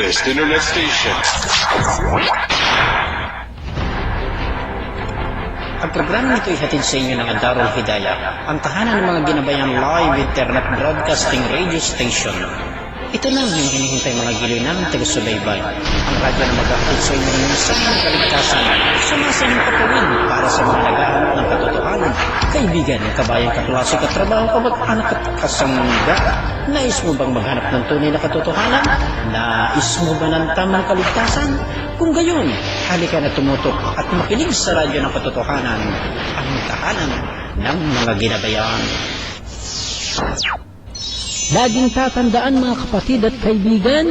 Best internet station. Ang programang ito ay hatid sa inyo ng Darul Hidayah, ang tahanan ng mga ginabayang live internet broadcasting radio station. Ito lang yung hinihintay mga giliw ng taga-subaybay. Ang radyo na mag-ahatid sa inyo ng mensahe ng kaligtasan, sumasayang papawin para sa mga naghahanap ng katotohanan. Kaibigan, kabayan, kaklase, katrabaho, kamag-anak at kasangga. Nais mo bang maghanap ng tunay na katotohanan? Nais mo ba ng tamang kaligtasan? Kung gayon, halika na tumutok at makinig sa radyo ng katotohanan, ang tahanan ng mga ginabayan. Laging tatandaan mga kapatid at kaibigan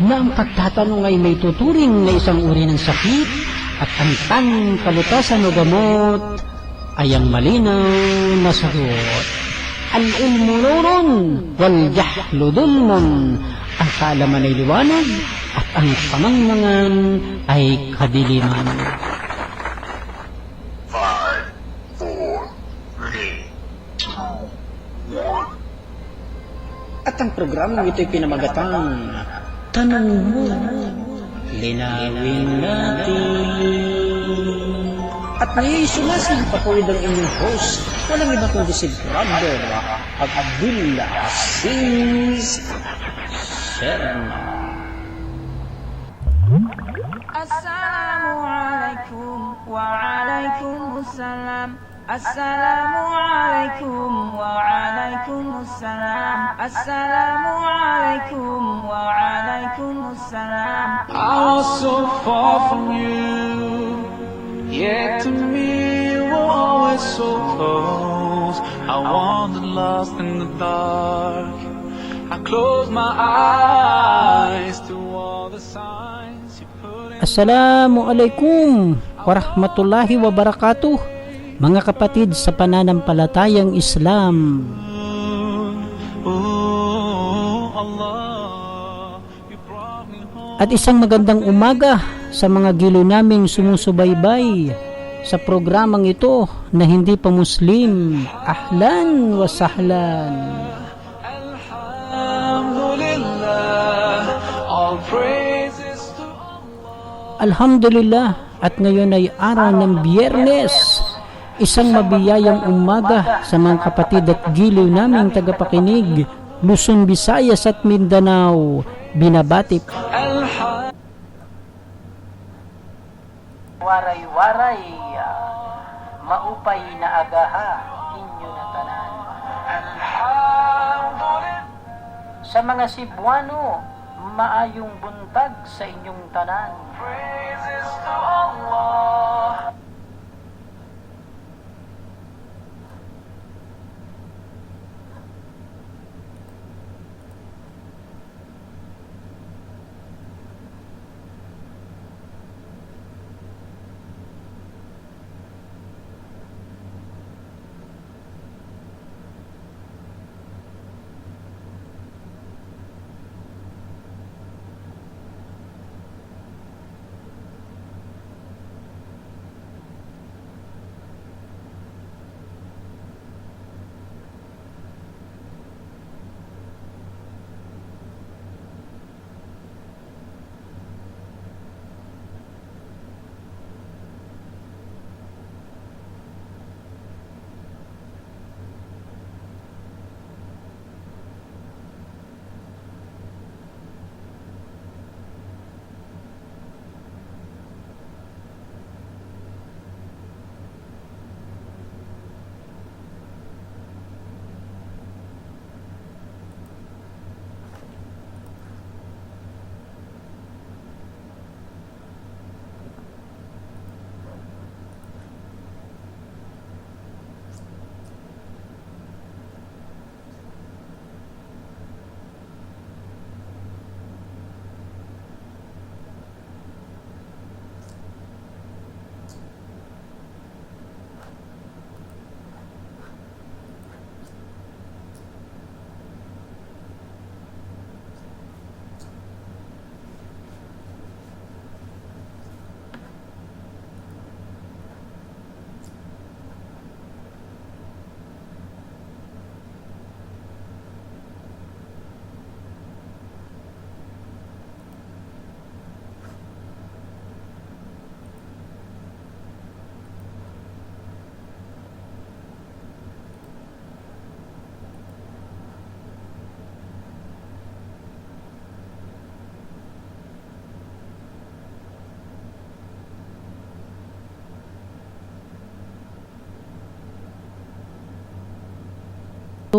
na ang pagtatanong ay may tuturing na isang uri ng sakit at ang tanging kalutasan o gamot ay ang malinaw na sagot. Al-ilmu nurun wal jahlu dulmun. Ang kaalaman ay liwanag at ang kamangmangan ay kadiliman. 5, 4, 3, 2, 1. At ang programang ito'y pinamagatang Tanong Mo, Linawin Natin. At ngayon sumasing papuwid ang inyong host, walang iba kundi si Brother Abdullah Aziz Sherman. Assalamualaikum waalaikumsalam. Assalamualaikum waalaikumsalam. Assalamualaikum waalaikumsalam. I was so far from you, yet to me you were always so close. I wandered lost in the dark. I closed my eyes to all the signs you put in. Assalamualaikum warahmatullahi wabarakatuh. Mga kapatid sa pananampalatayang Islam, at isang magandang umaga sa mga gilo naming sumusubaybay sa programang ito na hindi pa Muslim. Ahlan wa sahlan. Alhamdulillah, at ngayon ay araw ng Biyernes, isang mabiyayang umaga sa mga kapatid at giliw naming tagapakinig, Luzon, Visayas at Mindanao. Binabati. Waray-waray, maupay na agaha, inyo na tanan. Sa mga Cebuano, maayong buntag sa inyong tanan. Praises to Allah.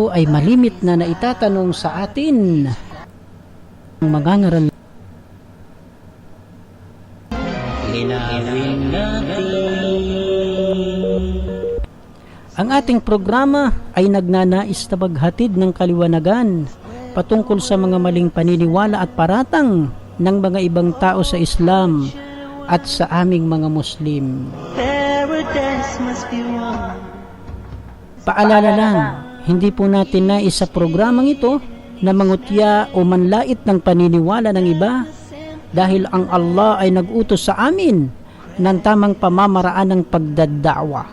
ito ay malimit na naitatanong sa atin ang mangangaral. Linawin natin. Ang ating programa ay nagnanais na maghatid ng kaliwanagan patungkol sa mga maling paniniwala at paratang ng mga ibang tao sa Islam at sa aming mga Muslim. Paalala lang, hindi po natin nais sa programang ito na mangutya o manlait ng paniniwala ng iba dahil ang Allah ay nag-utos sa amin ng tamang pamamaraan ng pagdaddawa.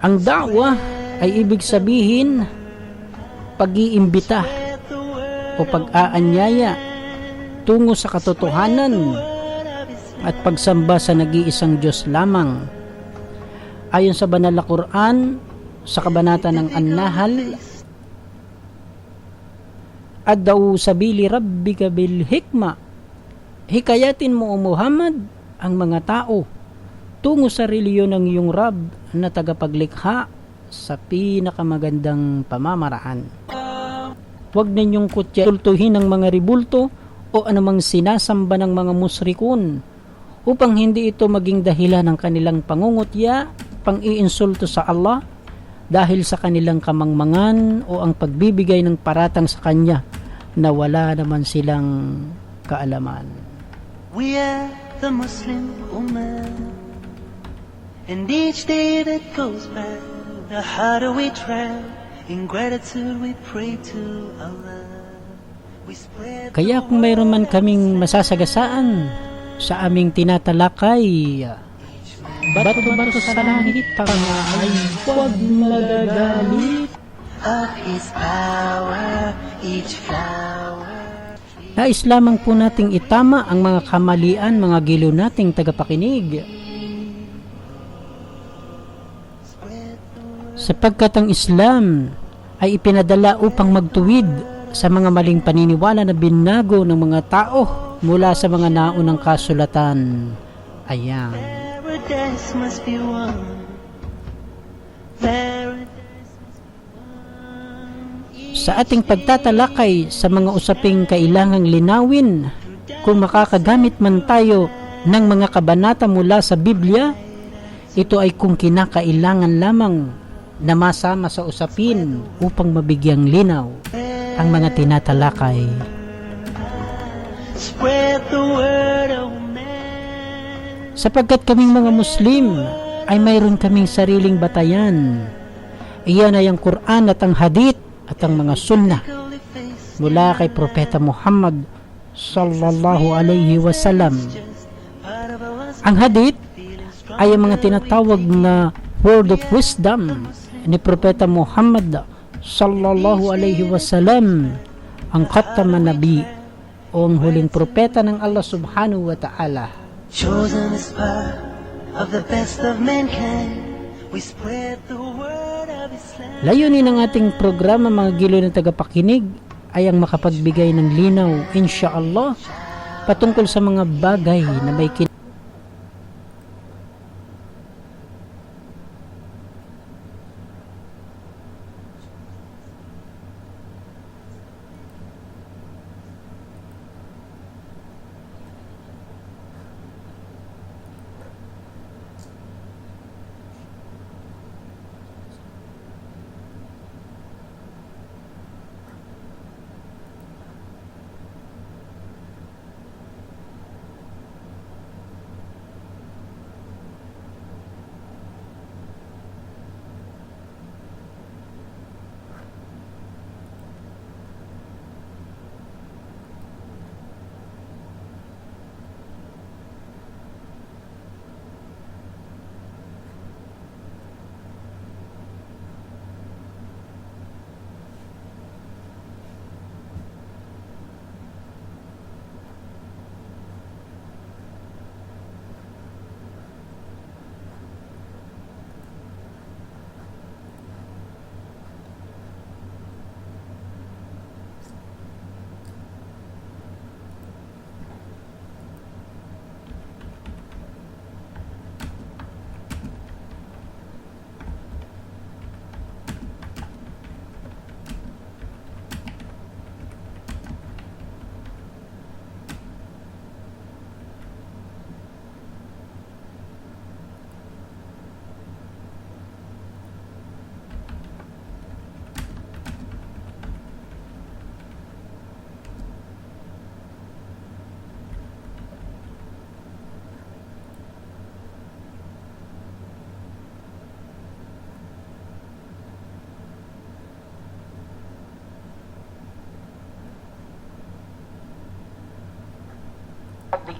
Ang da'wa ay ibig sabihin pag-iimbita o pag-aanyaya tungo sa katotohanan at pagsamba sa nag-iisang Diyos lamang. Ayon sa banal na Quran, sa kabanata ng An-Nahl, Ad-daw sabili rabbika bil hikma, hikayatin mo o Muhammad ang mga tao tungo sa reliyon ng iyong Rab na tagapaglikha sa pinakamagandang pamamaraan. Huwag ninyong kutyultuhin ng mga ribulto o anumang sinasamba ng mga musrikun upang hindi ito maging dahilan ng kanilang pangungutya, pang-iinsulto sa Allah dahil sa kanilang kamangmangan o ang pagbibigay ng paratang sa Kanya na wala naman silang kaalaman. We are the Muslim Ummah, and each day that goes by, the harder we try. In gratitude we pray to Allah. We spread. Kaya kung mayroon man kaming masasagasaan sa aming tinatalakay, bato-bato sa langit ay huwag magagalit. Of His power, each flower. Nais lamang po nating itama ang mga kamalian, mga giliw nating tagapakinig. Sapagkat ang Islam ay ipinadala upang magtuwid sa mga maling paniniwala na binago ng mga tao mula sa mga naunang kasulatan. Ayan. Paradise must be won. Paradise. Sa ating pagtatalakay sa mga usaping kailangang linawin, kung makakagamit man tayo ng mga kabanata mula sa Biblia, ito ay kung kinakailangan lamang na masama sa usapin upang mabigyang linaw ang mga tinatalakay. Spread the word of man. Sapagkat kaming mga Muslim ay mayroon kaming sariling batayan. Iyan ay ang Quran at ang Hadith at ang mga sunnah mula kay Propeta Muhammad sallallahu alaihi wasallam. Ang Hadith ay ang mga tinatawag na word of wisdom ni Propeta Muhammad sallallahu alaihi wasallam, ang Khataman Nabi o ang huling propeta ng Allah subhanahu wa ta'ala. Chosen as part of the best of mankind, we spread the word of Islam. Layunin ng ating programa, mga giliw na tagapakinig, ay ang makapagbigay ng linaw, insyaallah, patungkol sa mga bagay na may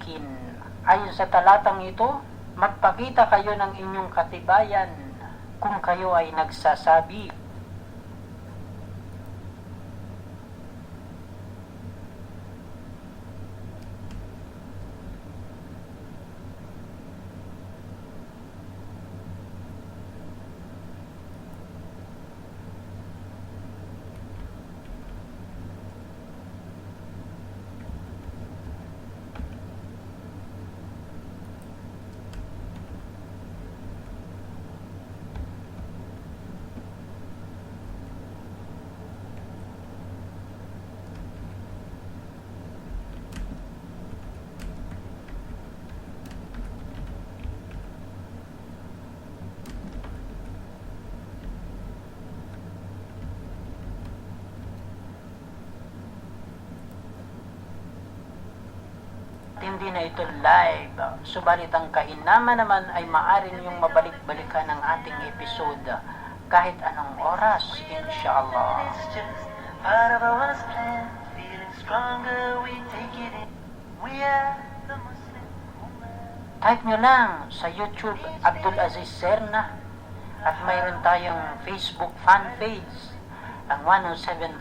akin. Ayon sa talatang ito, magpakita kayo ng inyong katibayan kung kayo ay nagsasabi. Hindi na ito live, subalit ang kainaman naman ay maaari niyong mabalik-balikan ng ating episode kahit anong oras, inshallah. It's just part of our plan. Feeling stronger, we take it in. We are the Muslim Ummah. Type nyo lang sa YouTube Abdul Aziz Serna at mayroon tayong Facebook fan page, ang 107.4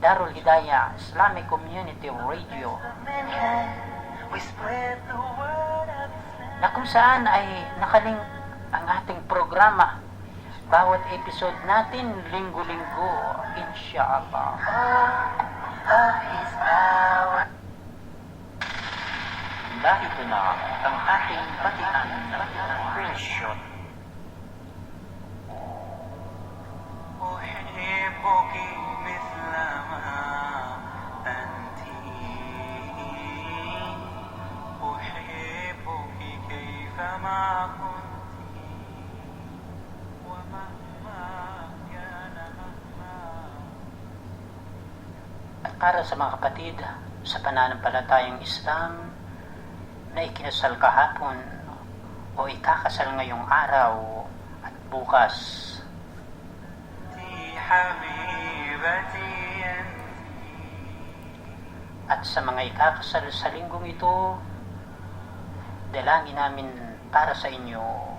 Darul Hidayah Islamic Community Radio, Mankind, we spread the word of Islam. na kung saan ay nakaling ang ating programa. Bawat episode natin, linggo-linggo, inshallah. Of His power. Dahil na ang ating batian version. أحبك مثل ما أنت أحبك كيفما كنت ومهما كان مهما. At para sa mga kapatid sa pananampalatayang Islam na ikinasal kahapon o ikakasal ngayong araw at bukas, حبيبتي أنت. at sa mga ikakasal sa linggong ito, dalangin namin para sa inyo.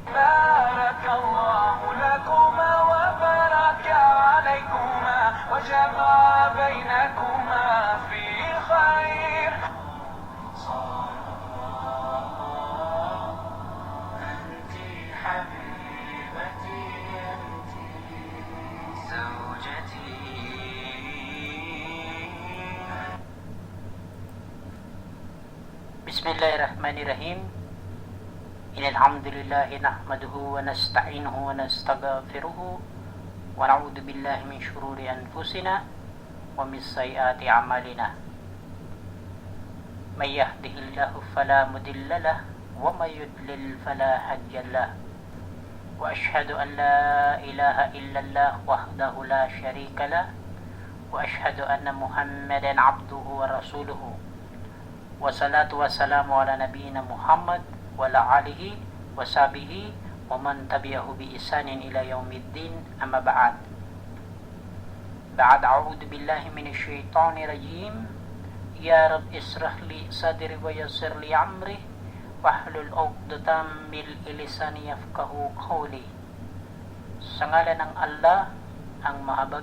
بارك الله لكما وبارك عليكما وجمع بينكما في خير. أنت حبيبتي أنت زوجتي. Bismillahirrahmanirrahim. Innalhamdulillahi nahmaduhu wa nasta'inuhu wa nastaghfiruhu wa na'udzu billahi min shururi anfusina wa min sayyiati a'malina. May yahdihillahu fala mudilla lahu wa may yudlil fala hadiya lahu. Wa ashhadu an la ilaha illallah wahdahu la syarika lahu wa ashhadu anna Muhammadan 'abduhu wa rasuluhu. Wassalatu wassalamu ala nabiyyina Muhammad wa ala alihi wa sahbihi wa man tabi'ahu bi ihsanin ila yaumiddin, amma ba'd. Ba'd, a'udzu billahi minasy syaithanir rajim. Ya Rabb israh li sadri wa yassir li amri wahlul 'uqdatam min lisani yafqahu qawli. Sa ngalan ng Allah, ang mahabag